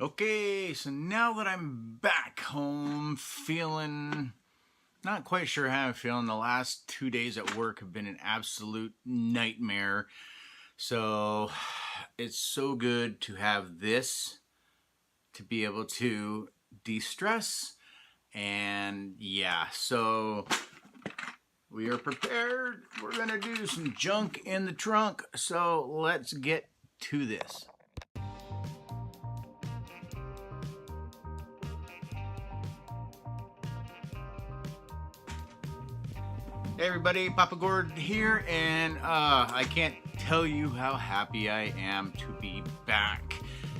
Okay, so now that I'm back home feeling not quite sure how I'm feeling, the last 2 days at work have been an absolute nightmare. So it's so good to have this to be able to de-stress. And yeah, so we are prepared. We're gonna do some junk in the trunk. So let's get to this. Hey everybody, Papa Gord here, and I can't tell you how happy I am to be back.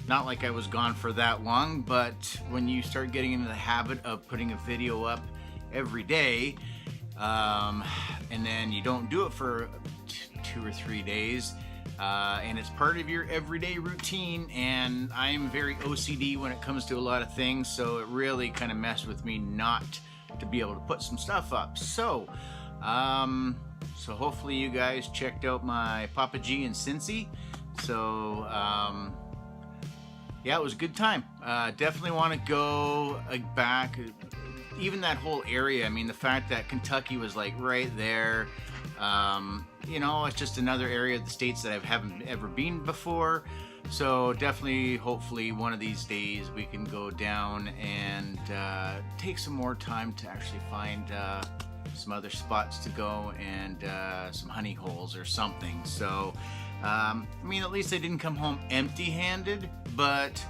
Not like I was gone for that long, but when you start getting into the habit of putting a video up every day, and then you don't do it for 2 or 3 days, and it's part of your everyday routine, and I am very OCD when it comes to a lot of things, so it really kind of messed with me not to be able to put some stuff up. So hopefully you guys checked out my Papa G in Cincy. So yeah, it was a good time. Definitely want to go back. Even that whole area. I mean, the fact that Kentucky was like right there. You know, it's just another area of the states that I haven't ever been before. So definitely, hopefully, one of these days we can go down and take some more time to actually find some other spots to go and some honey holes or something. So I mean, at least I didn't come home empty-handed, but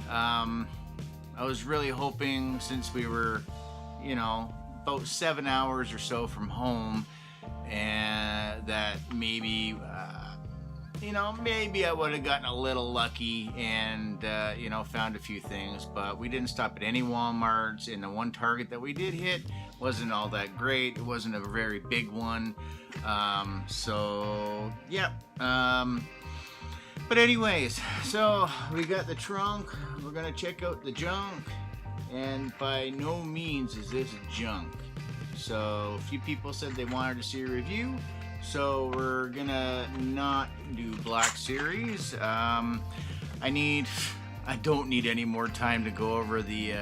I was really hoping, since we were, you know, about 7 hours or so from home, and that maybe you know, maybe I would have gotten a little lucky and, you know, found a few things, but we didn't stop at any Walmarts, and the one Target that we did hit wasn't all that great. It wasn't a very big one. So, yeah. But anyways, so we got the trunk. We're going to check out the junk, and by no means is this junk. So, a few people said they wanted to see a review. So we're gonna not do Black Series. I don't need any more time to go over the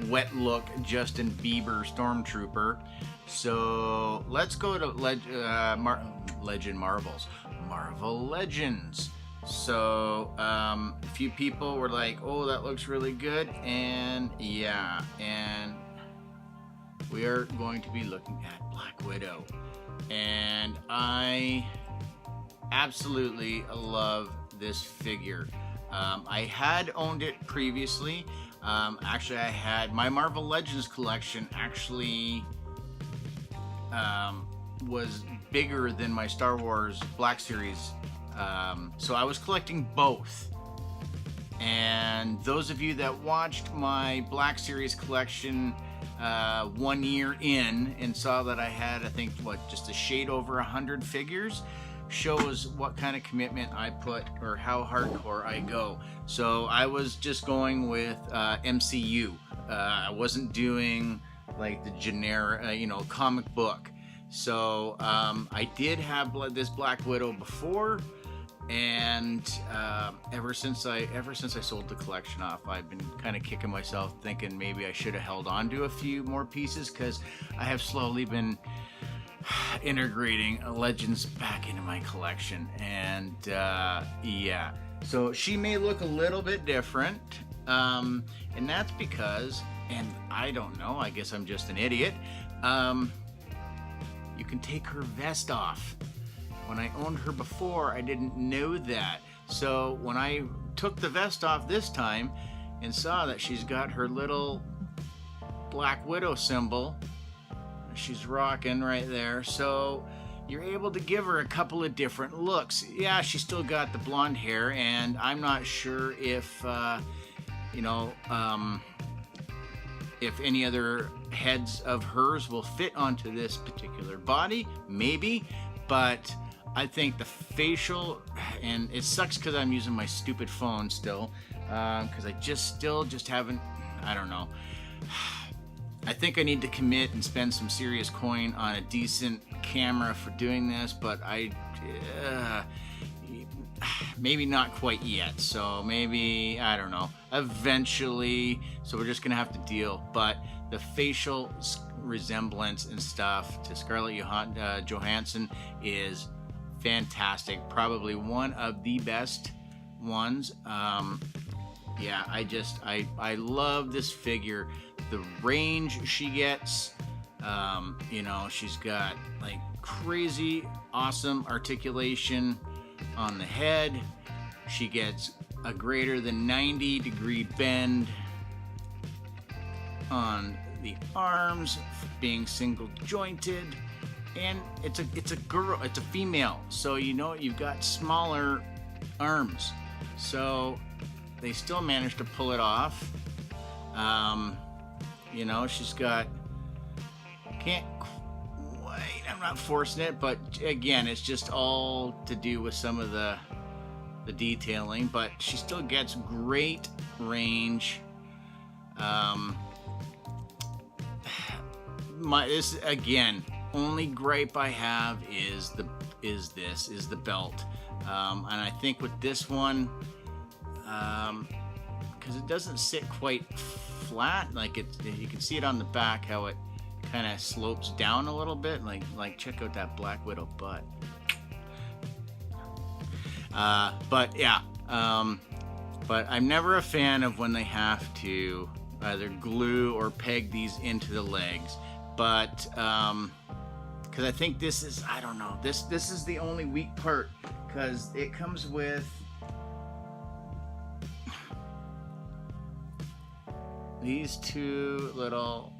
wet look Justin Bieber Stormtrooper. So let's go to Legend Marvels, Marvel Legends. So a few people were like, "Oh, that looks really good," and yeah, and we are going to be looking at Black Widow, and I absolutely love this figure. I had owned it previously. Actually, I had my Marvel Legends collection actually was bigger than my Star Wars Black Series, so I was collecting both. And those of you that watched my Black Series collection 1 year in and saw that I had, I think, just a shade over 100 figures, shows what kind of commitment I put, or how hardcore I go. So I was just going with MCU. I wasn't doing like the generic, you know, comic book. So I did have this Black Widow before, and ever since I sold the collection off, I've been kind of kicking myself, thinking maybe I should have held on to a few more pieces, because I have slowly been integrating Legends back into my collection. And yeah, so she may look a little bit different, and that's because, and I don't know, I guess I'm just an idiot, you can take her vest off. When I owned her before, I didn't know that. So when I took the vest off this time and saw that she's got her little Black Widow symbol, she's rocking right there. So you're able to give her a couple of different looks. Yeah, she's still got the blonde hair, and I'm not sure if, you know, if any other heads of hers will fit onto this particular body. Maybe, but I think the facial, and it sucks because I'm using my stupid phone still, because I just haven't, I don't know. I think I need to commit and spend some serious coin on a decent camera for doing this, but maybe not quite yet. So maybe, I don't know, eventually. So we're just gonna have to deal. But the facial resemblance and stuff to Scarlett Johansson is fantastic. Probably one of the best ones. Yeah, I love this figure. The range she gets, you know, she's got like crazy awesome articulation on the head. She gets a greater than 90-degree bend on the arms, being single jointed, and it's a girl, it's a female, so you know you've got smaller arms, so they still managed to pull it off. You know, she's got, can't quite, I'm not forcing it, but again, it's just all to do with some of the detailing, but she still gets great range. This again, only gripe I have is the belt, and I think with this one, because it doesn't sit quite flat, like you can see it on the back how it kind of slopes down a little bit, like check out that Black Widow butt. But yeah, but I'm never a fan of when they have to either glue or peg these into the legs. But because I think this is, I don't know, this is the only weak part, because it comes with these two little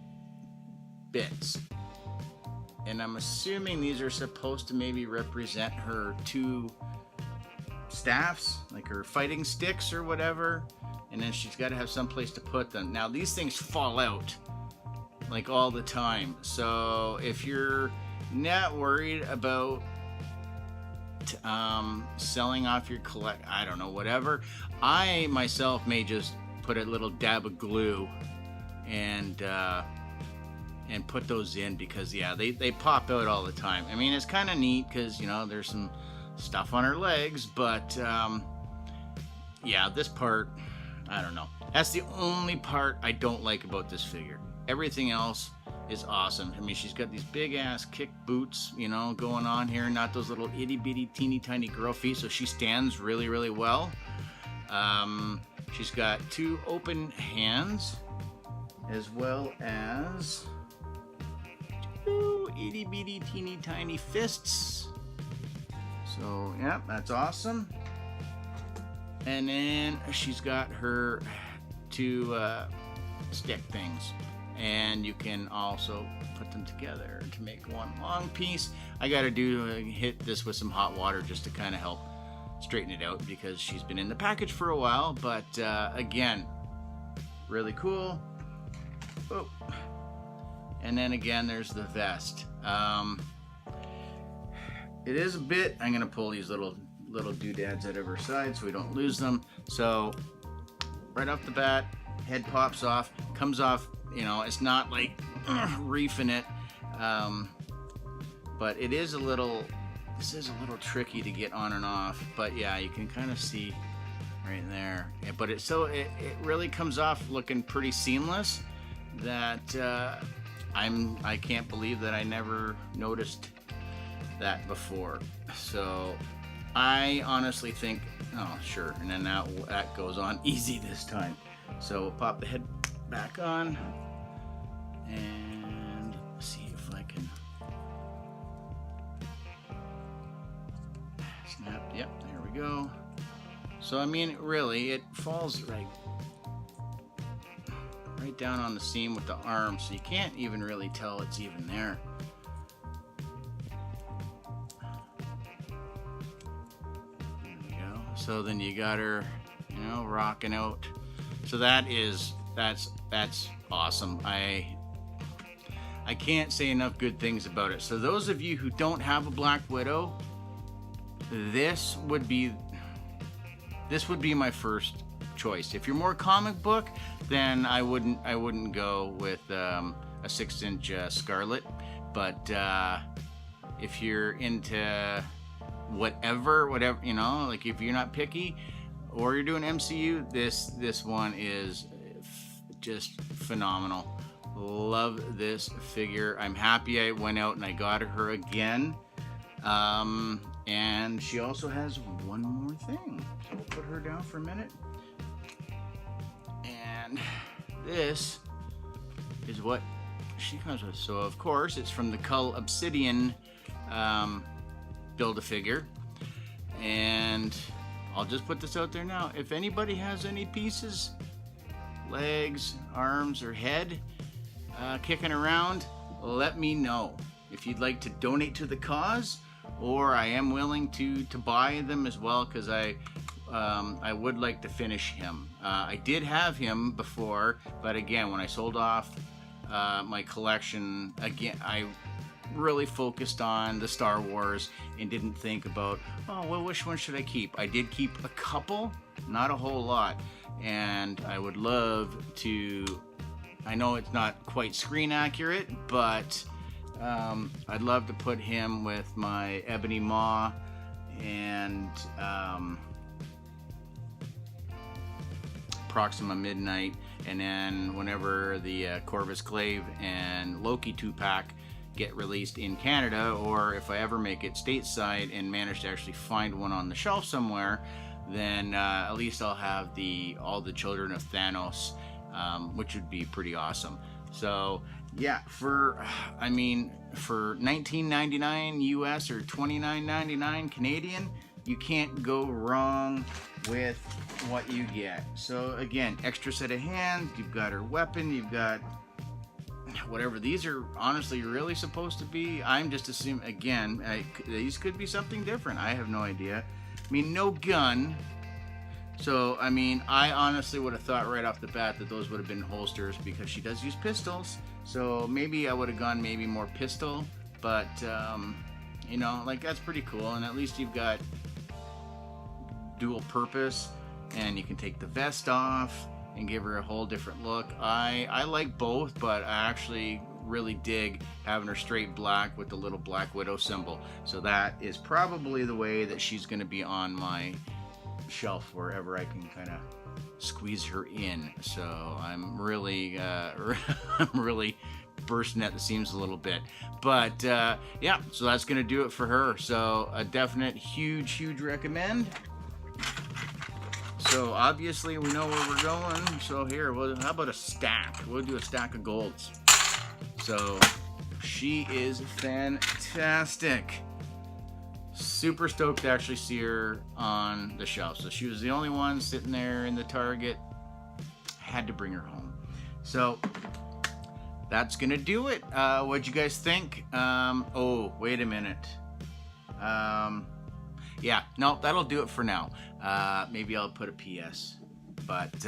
bits, and I'm assuming these are supposed to maybe represent her two staffs, like her fighting sticks or whatever, and then she's got to have some place to put them. Now these things fall out like all the time, so if you're not worried about selling off your I don't know, whatever, I myself may just put a little dab of glue and put those in, because yeah, they pop out all the time. I mean, it's kind of neat because, you know, there's some stuff on her legs, but yeah, this part, I don't know, that's the only part I don't like about this figure. Everything else is awesome. I mean, she's got these big ass kick boots, you know, going on here, not those little itty bitty teeny tiny girl feet, so she stands really, really well. She's got two open hands, as well as two itty bitty teeny tiny fists. So yeah, that's awesome. And then she's got her two stick things, and you can also put them together to make one long piece. I gotta hit this with some hot water just to kind of help straighten it out, because she's been in the package for a while. But again, really cool. Oh. And then again, there's the vest. It is a bit, I'm gonna pull these little doodads out of her side so we don't lose them. So right off the bat, head pops off, comes off, you know, it's not like reefing it, but it is a little, this is a little tricky to get on and off, but yeah, you can kind of see right there. Yeah, but it really comes off looking pretty seamless, that I can't believe that I never noticed that before. So I honestly think, oh sure, and then that goes on easy this time. So we'll pop the head back on and see if I can snap. Yep, there we go. So I mean, really, it falls right down on the seam with the arm, so you can't even really tell it's even there. There we go. So then you got her, you know, rocking out. So that's awesome. I can't say enough good things about it. So those of you who don't have a Black Widow, this would be my first choice. If you're more comic book, then I wouldn't go with a 6-inch Scarlet. But if you're into whatever, you know, like if you're not picky or you're doing MCU, this one is just phenomenal. Love this figure. I'm happy I went out and I got her again. And she also has one more thing. So we'll put her down for a minute. And this is what she comes with. So of course it's from the Cull Obsidian Build-A-Figure. And I'll just put this out there now. If anybody has any pieces, legs, arms, or head kicking around, let me know. If you'd like to donate to the cause, or I am willing to buy them as well, because I would like to finish him. I did have him before, but again, when I sold off my collection, again, I really focused on the Star Wars and didn't think about, oh, well, which one should I keep? I did keep a couple, not a whole lot, and I would love to, I know it's not quite screen accurate, but I'd love to put him with my Ebony Maw and Proxima Midnight, and then whenever the Corvus Glaive and Loki 2-pack get released in Canada, or if I ever make it stateside and manage to actually find one on the shelf somewhere, then at least I'll have all the Children of Thanos, which would be pretty awesome. So yeah, for $19.99 US or $29.99 Canadian, you can't go wrong with what you get. So again, extra set of hands, you've got her weapon, you've got whatever these are honestly really supposed to be. I'm just assuming, again, these could be something different. I have no idea. I mean, no gun. So, I mean, I honestly would have thought right off the bat that those would have been holsters, because she does use pistols. So maybe I would have gone maybe more pistol, but, you know, like, that's pretty cool. And at least you've got dual purpose, and you can take the vest off and give her a whole different look. I like both, but I actually really dig having her straight black with the little Black Widow symbol. So that is probably the way that she's going to be on my shelf wherever I can kind of squeeze her in. So I'm really I'm really bursting at the seams a little bit, but yeah, so that's gonna do it for her. So a definite huge recommend. So obviously we know where we're going, so here, well, how about a stack? We'll do a stack of golds. So she is fantastic. Super stoked to actually see her on the shelf. So she was the only one sitting there in the Target. Had to bring her home. So that's gonna do it. What'd you guys think? Oh, wait a minute. Yeah, no, that'll do it for now. Maybe I'll put a PS. But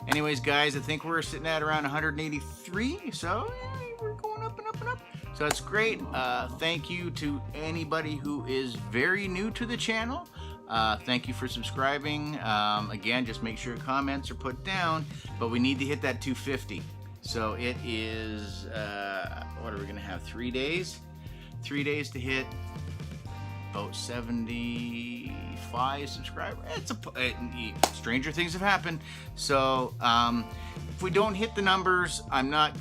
anyways, guys, I think we're sitting at around 183. So yeah, we're going up and up and up. So that's great. Thank you to anybody who is very new to the channel. Thank you for subscribing. Again, just make sure comments are put down, but we need to hit that 250. So it is, what are we gonna have, 3 days? 3 days to hit about 75 subscribers. Stranger things have happened. So if we don't hit the numbers, I'm not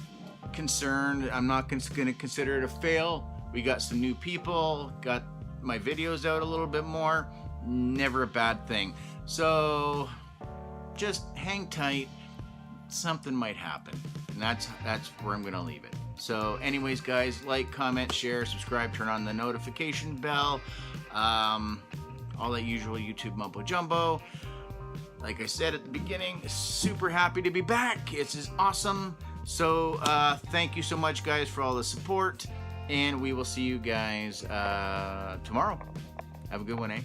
concerned. I'm not going to consider it a fail. We got some new people, got my videos out a little bit more. Never a bad thing. So just hang tight. Something might happen, and that's where I'm going to leave it. So anyways, guys, like, comment, share, subscribe, turn on the notification bell, all that usual YouTube mumbo jumbo. Like I said at the beginning, super happy to be back. It's just awesome. So thank you so much, guys, for all the support, and we will see you guys tomorrow. Have a good one, eh?